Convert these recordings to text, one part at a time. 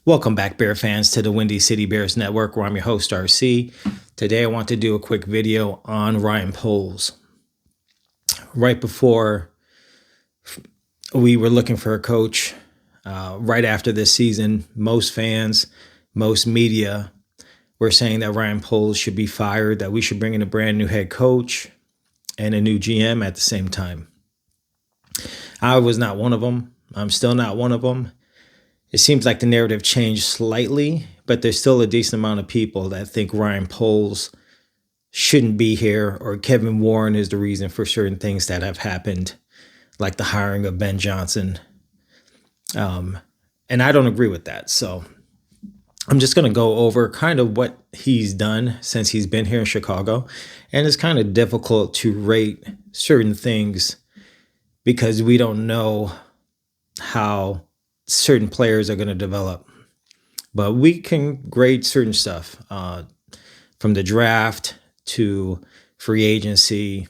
Welcome back, Bear fans, to the Windy City Bears Network, where I'm your host, RC. Today, I want to do a quick video on Ryan Poles. Right before we were looking for a coach, right after this season, most fans, most media were saying that Ryan Poles should be fired, that we should bring in a brand new head coach and a new GM at the same time. I was not one of them. I'm still not one of them. It seems like the narrative changed slightly, but there's still a decent amount of people that think Ryan Poles shouldn't be here, or Kevin Warren is the reason for certain things that have happened, like the hiring of Ben Johnson. And I don't agree with that. So I'm just going to go over kind of what he's done since he's been here in Chicago. And it's kind of difficult to rate certain things because we don't know how certain players are going to develop. But we can grade certain stuff from the draft to free agency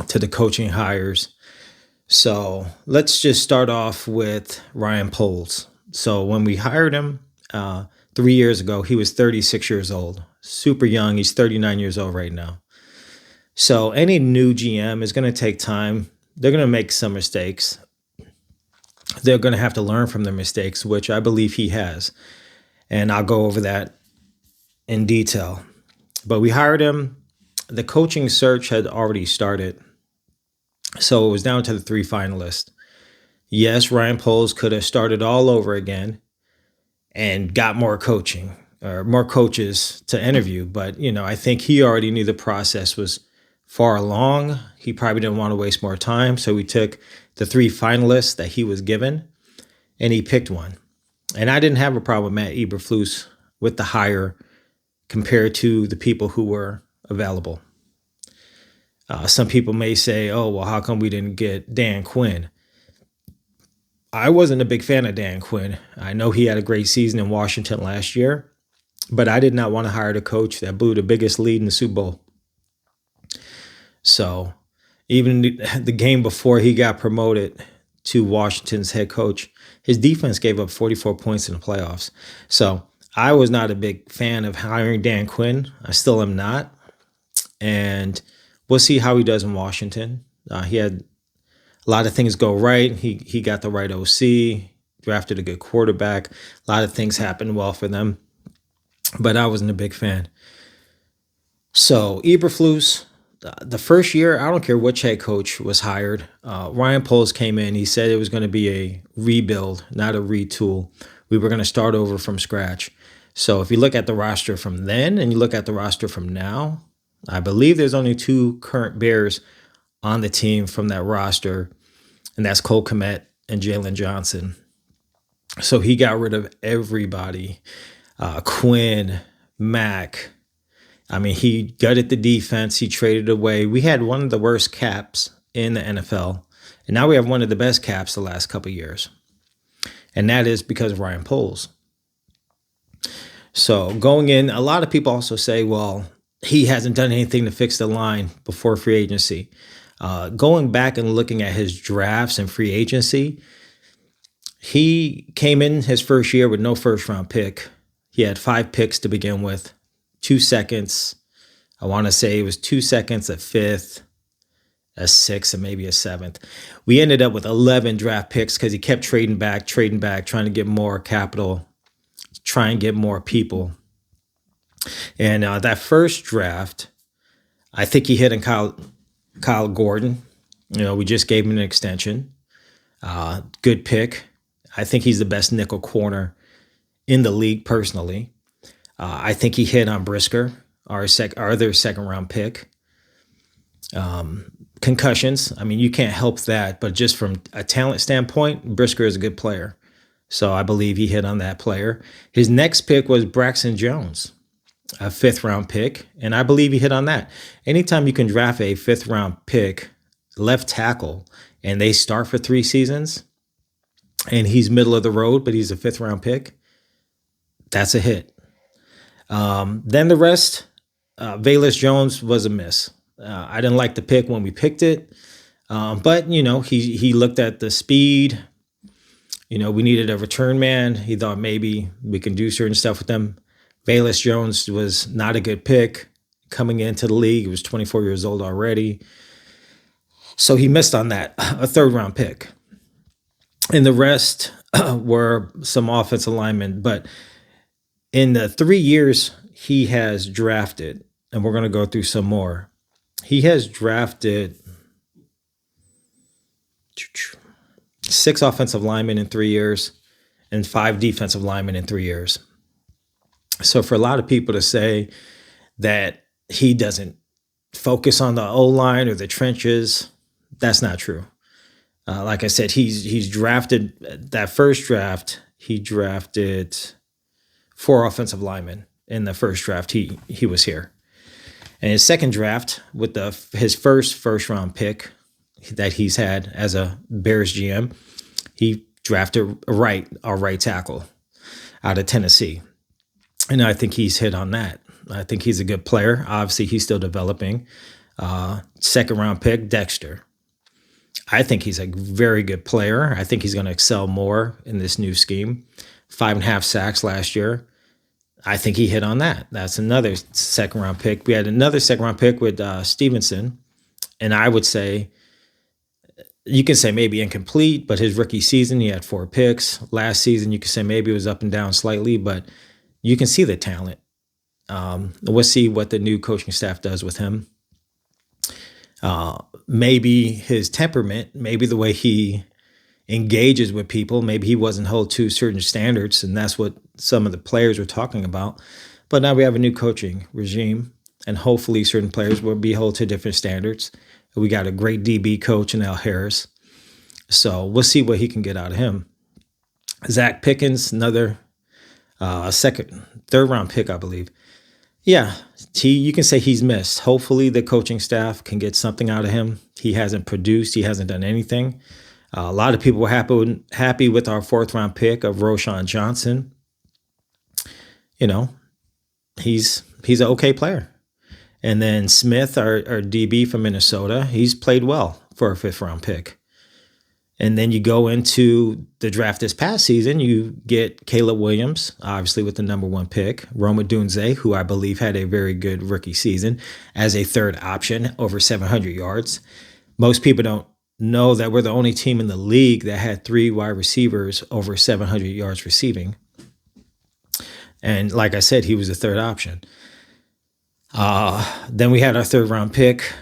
to the coaching hires. So let's just start off with Ryan Poles. So when we hired him 3 years ago, he was 36 years old, super young. He's 39 years old right now. So any new GM is going to take time. They're going to make some mistakes. They're going to have to learn from their mistakes, which I believe he has. And I'll go over that in detail. But we hired him. The coaching search had already started. So it was down to the three finalists. Yes, Ryan Poles could have started all over again and got more coaching or more coaches to interview. But, I think he already knew the process was far along. He probably didn't want to waste more time. So we took the three finalists that he was given and he picked one. And I didn't have a problem with Matt Eberflus with the hire compared to the people who were available. Some people may say, oh, well, how come we didn't get Dan Quinn? I wasn't a big fan of Dan Quinn. I know he had a great season in Washington last year, but I did not want to hire the coach that blew the biggest lead in the Super Bowl. So even the game before he got promoted to Washington's head coach, his defense gave up 44 points in the playoffs. So I was not a big fan of hiring Dan Quinn. I still am not. And we'll see how he does in Washington. He had a lot of things go right. He got the right OC, drafted a good quarterback. A lot of things happened well for them. But I wasn't a big fan. So Eberflus, the first year, I don't care which head coach was hired. Ryan Poles came in. He said it was going to be a rebuild, not a retool. We were going to start over from scratch. So if you look at the roster from then and you look at the roster from now, I believe there's only two current Bears on the team from that roster, and that's Cole Kmet and Jalen Johnson. So he got rid of everybody. Quinn, Mack. I mean, he gutted the defense. He traded away. We had one of the worst caps in the NFL, and now we have one of the best caps the last couple of years. And that is because of Ryan Poles. So going in, a lot of people also say, well, he hasn't done anything to fix the line before free agency. Going back and looking at his drafts and free agency, he came in his first year with no first-round pick. He had 5 picks to begin with. 2 seconds. I want to say it was 2 seconds, a fifth, a sixth, and maybe a seventh. We ended up with 11 draft picks because he kept trading back, trying to get more capital, try and get more people. And that first draft, I think he hit on Kyle Gordon. We just gave him an extension. Good pick. I think he's the best nickel corner in the league personally. I think he hit on Brisker, our other second-round pick. Concussions, I mean, you can't help that, but just from a talent standpoint, Brisker is a good player. So I believe he hit on that player. His next pick was Braxton Jones, a 5th-round pick, and I believe he hit on that. Anytime you can draft a 5th-round pick, left tackle, and they start for 3 seasons, and he's middle of the road, but he's a 5th-round pick, that's a hit. Then the rest, Velus Jones was a miss. I didn't like the pick when we picked it, but he looked at the speed. We needed a return man. He thought maybe we can do certain stuff with them. Velus Jones was not a good pick coming into the league. He was 24 years old already. So he missed on that, a third-round pick. And the rest were some offensive linemen. But in the 3 years he has drafted, and we're going to go through some more, he has drafted 6 offensive linemen in 3 years and 5 defensive linemen in 3 years. So for a lot of people to say that he doesn't focus on the O-line or the trenches, that's not true. Like I said, he's drafted, that first draft, he drafted 4 offensive linemen in the first draft. He was here. And his second draft, with his first round pick that he's had as a Bears GM, he drafted a right tackle out of Tennessee. And I think he's hit on that. I think he's a good player. Obviously, he's still developing. Second round pick, Dexter. I think he's a very good player. I think he's going to excel more in this new scheme. 5.5 sacks last year. I think he hit on that. That's another second round pick. We had another second round pick with Stevenson. And I would say, you can say maybe incomplete, but his rookie season, he had 4 picks. Last season, you could say maybe it was up and down slightly, but you can see the talent. We'll see what the new coaching staff does with him. Maybe his temperament, maybe the way he engages with people, maybe he wasn't held to certain standards, and that's what some of the players were talking about. But now we have a new coaching regime, and hopefully certain players will be held to different standards. We got a great DB coach in Al Harris, so we'll see what he can get out of him. Zach Pickens, another third round pick, I believe. Yeah, you can say he's missed. Hopefully the coaching staff can get something out of him. He hasn't produced. He hasn't done anything. A lot of people were happy with our 4th round pick of Roschon Johnson. He's an okay player. And then Smith, our DB from Minnesota, he's played well for a 5th round pick. And then you go into the draft this past season, you get Caleb Williams, obviously with the number 1 pick, Rome Odunze, who I believe had a very good rookie season, as a third option, over 700 yards. Most people don't know that we're the only team in the league that had 3 wide receivers over 700 yards receiving. And like I said, he was the third option. Then we had our 3rd round pick,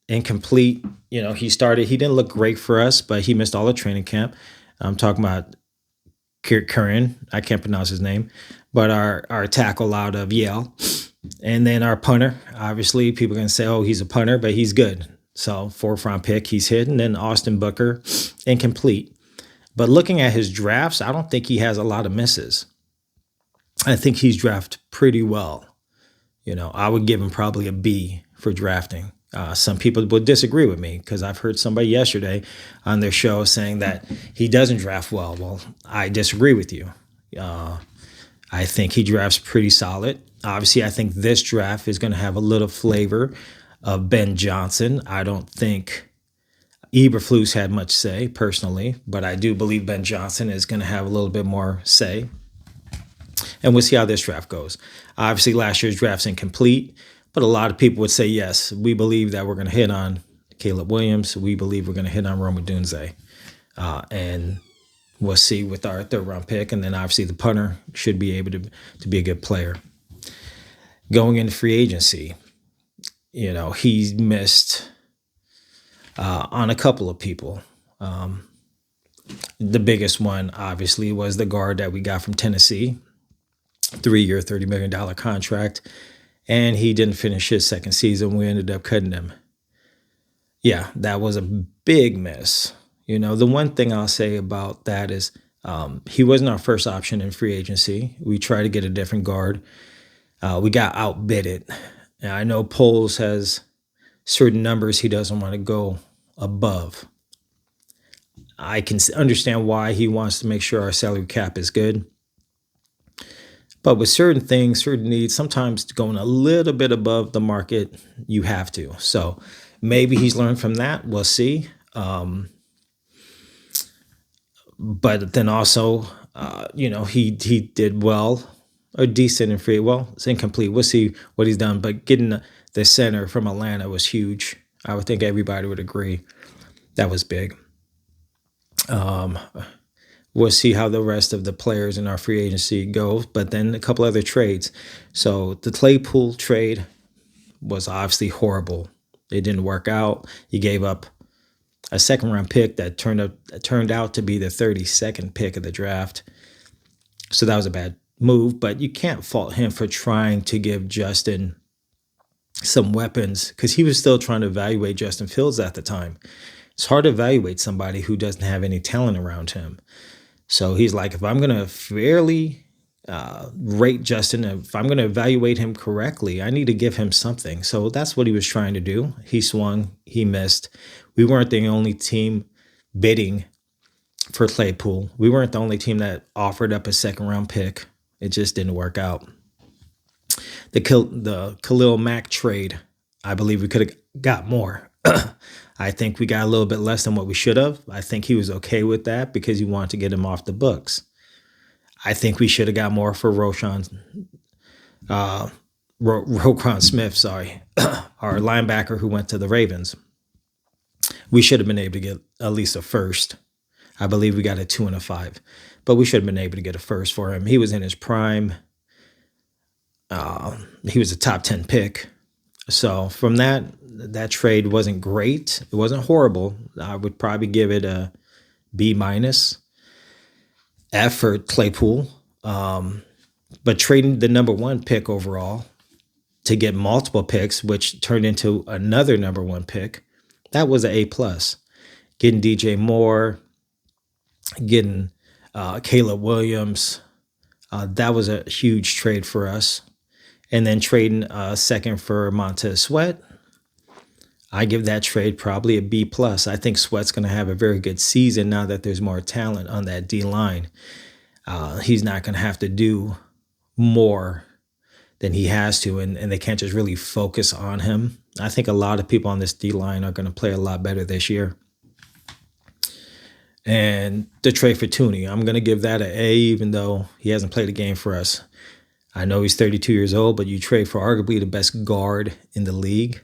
incomplete. He didn't look great for us, but he missed all the training camp. I'm talking about Curran. I can't pronounce his name, but our tackle out of Yale. And then our punter, obviously people are going to say, oh, he's a punter, but he's good. So 4th round pick, he's hit. And then Austin Booker, incomplete. But looking at his drafts, I don't think he has a lot of misses. I think he's drafted pretty well. I would give him probably a B for drafting. Some people would disagree with me because I've heard somebody yesterday on their show saying that he doesn't draft well. Well, I disagree with you. I think he drafts pretty solid. Obviously, I think this draft is going to have a little flavor of Ben Johnson. I don't think Eberflus had much say personally, but I do believe Ben Johnson is going to have a little bit more say. And we'll see how this draft goes. Obviously, last year's draft's incomplete. But a lot of people would say, yes, we believe that we're going to hit on Caleb Williams. We believe we're going to hit on Rome Odunze. And we'll see with our 3rd round pick. And then obviously the punter should be able to be a good player. Going into free agency, he's missed on a couple of people. The biggest one, obviously, was the guard that we got from Tennessee. 3-year, $30 million contract. And he didn't finish his second season. We ended up cutting him. Yeah, that was a big miss. The one thing I'll say about that is he wasn't our first option in free agency. We tried to get a different guard. We got outbidded. And I know Poles has certain numbers he doesn't want to go above. I can understand why he wants to make sure our salary cap is good. But with certain things, certain needs, sometimes going a little bit above the market, you have to. So maybe he's learned from that. We'll see. But then also, he did well or decent in free. Well, it's incomplete. We'll see what he's done. But getting the center from Atlanta was huge. I would think everybody would agree that was big. We'll see how the rest of the players in our free agency goes. But then a couple other trades. So the Claypool trade was obviously horrible. It didn't work out. He gave up a second round pick that turned out to be the 32nd pick of the draft. So that was a bad move, but you can't fault him for trying to give Justin some weapons because he was still trying to evaluate Justin Fields at the time. It's hard to evaluate somebody who doesn't have any talent around him. So he's like, if I'm going to fairly rate Justin, if I'm going to evaluate him correctly, I need to give him something. So that's what he was trying to do. He swung, he missed. We weren't the only team bidding for Claypool. We weren't the only team that offered up a second round pick. It just didn't work out. The Khalil Mack trade, I believe we could have got more. I think we got a little bit less than what we should have. I think he was okay with that because he wanted to get him off the books. I think we should have got more for Roquan Smith, our linebacker who went to the Ravens. We should have been able to get at least a first. I believe we got a 2 and a 5, but we should have been able to get a first for him. He was in his prime. He was a top 10 pick. So from that trade wasn't great. It wasn't horrible. I would probably give it a B-. F for Claypool. But trading the number 1 pick overall to get multiple picks, which turned into another number 1 pick, that was an A+. Getting DJ Moore, getting Caleb Williams, that was a huge trade for us. And then trading a second for Montez Sweat, I give that trade probably a B+. I think Sweat's going to have a very good season now that there's more talent on that D-line. He's not going to have to do more than he has to, and they can't just really focus on him. I think a lot of people on this D-line are going to play a lot better this year. And the trade for Tooney, I'm going to give that an A, even though he hasn't played a game for us. I know he's 32 years old, but you trade for arguably the best guard in the league,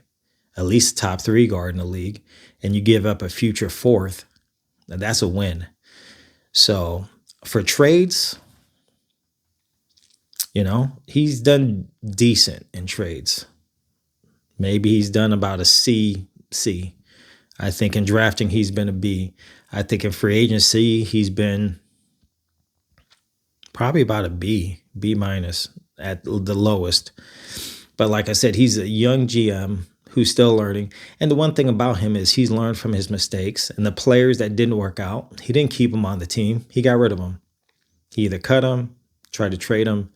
at least top 3 guard in the league, and you give up a future 4th. Now that's a win. So for trades, he's done decent in trades. Maybe he's done about a C. I think in drafting, he's been a B. I think in free agency, he's been probably about a B- at the lowest. But like I said, he's a young GM who's still learning. And the one thing about him is he's learned from his mistakes. And the players that didn't work out, he didn't keep them on the team. He got rid of them. He either cut them, tried to trade them.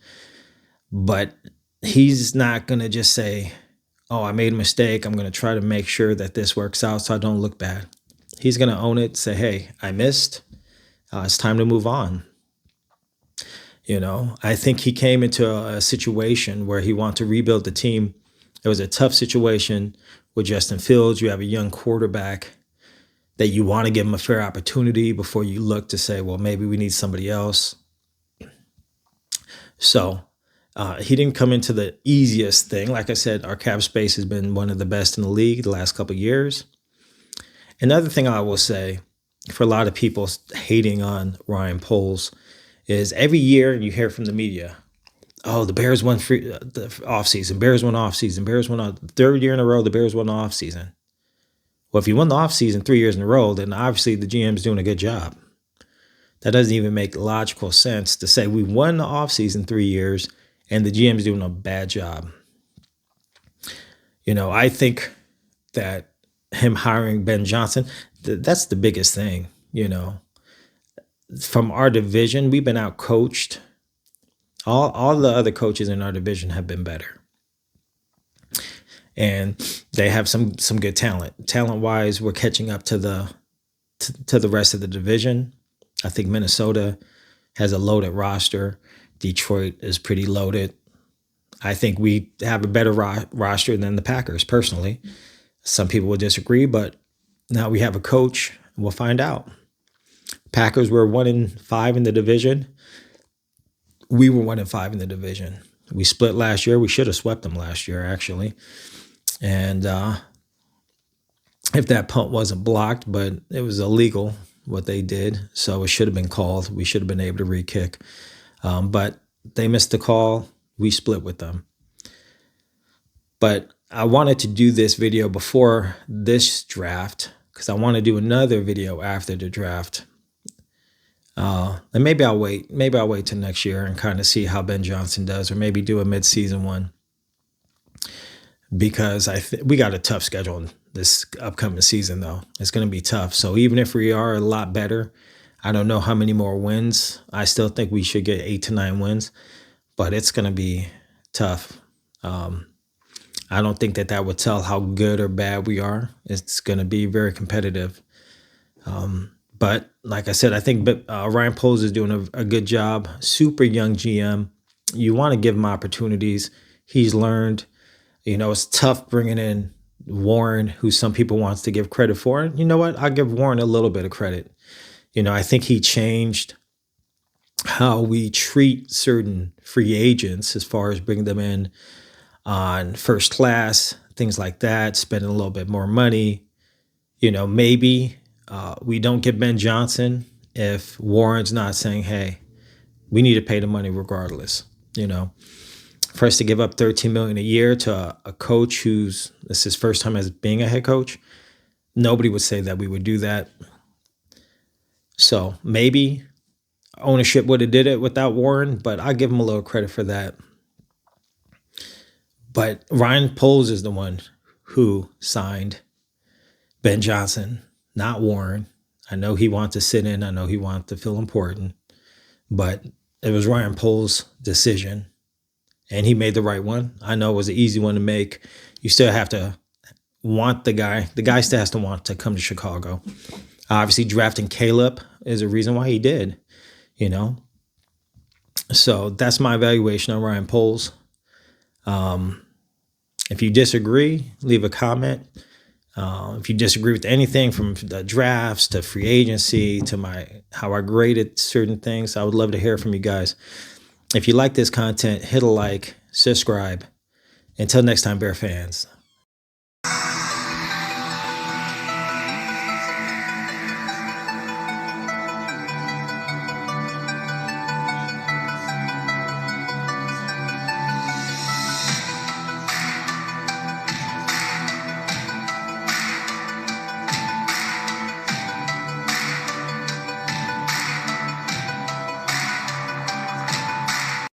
But he's not going to just say, oh, I made a mistake. I'm going to try to make sure that this works out so I don't look bad. He's going to own it, say, hey, I missed. It's time to move on. I think he came into a situation where he wanted to rebuild the team. It was a tough situation with Justin Fields. You have a young quarterback that you want to give him a fair opportunity before you look to say, well, maybe we need somebody else. So he didn't come into the easiest thing. Like I said, our cap space has been one of the best in the league the last couple of years. Another thing I will say, for a lot of people hating on Ryan Poles, is every year you hear from the media, oh, the Bears won the offseason. Bears won offseason. Bears won the 3rd year in a row. The Bears won the offseason. Well, if you won the offseason 3 years in a row, then obviously the GM's doing a good job. That doesn't even make logical sense to say we won the offseason 3 years and the GM's doing a bad job. I think that him hiring Ben Johnson, that's the biggest thing, From our division, we've been out-coached. All the other coaches in our division have been better. And they have some good talent. Talent-wise, we're catching up to the rest of the division. I think Minnesota has a loaded roster. Detroit is pretty loaded. I think we have a better roster than the Packers, personally. Some people will disagree, but now we have a coach, and we'll find out. Packers were 1-5 in the division. We were 1-5 in the division. We split last year. We should have swept them last year, actually. And if that punt wasn't blocked, but it was illegal what they did, so it should have been called. We should have been able to re-kick. But they missed the call. We split with them. But I wanted to do this video before this draft because I want to do another video after the draft. And maybe I'll wait. Maybe I'll wait till next year and kind of see how Ben Johnson does, or maybe do a mid-season one. Because we got a tough schedule this upcoming season, though. It's going to be tough. So even if we are a lot better, I don't know how many more wins. I still think we should get 8 to 9 wins, but it's going to be tough. I don't think that would tell how good or bad we are. It's going to be very competitive. But like I said, I think Ryan Poles is doing a good job. Super young GM. You want to give him opportunities. He's learned. It's tough bringing in Warren, who some people wants to give credit for. And you know what? I'll give Warren a little bit of credit. I think he changed how we treat certain free agents as far as bringing them in on first class, things like that, spending a little bit more money. Maybe we don't get Ben Johnson if Warren's not saying, hey, we need to pay the money regardless. For us to give up $13 million a year to a coach this is his first time as being a head coach, nobody would say that we would do that. So maybe ownership would have did it without Warren, but I give him a little credit for that. But Ryan Poles is the one who signed Ben Johnson, not Warren. I know he wants to sit in. I know he wants to feel important, but it was Ryan Poles' decision. And he made the right one. I know it was an easy one to make. You still have to want the guy. The guy still has to want to come to Chicago. Obviously, drafting Caleb is a reason why he did, So that's my evaluation on Ryan Poles. If you disagree, leave a comment. If you disagree with anything from the drafts to free agency to how I graded certain things, I would love to hear from you guys. If you like this content, hit a like, subscribe. Until next time, Bear fans.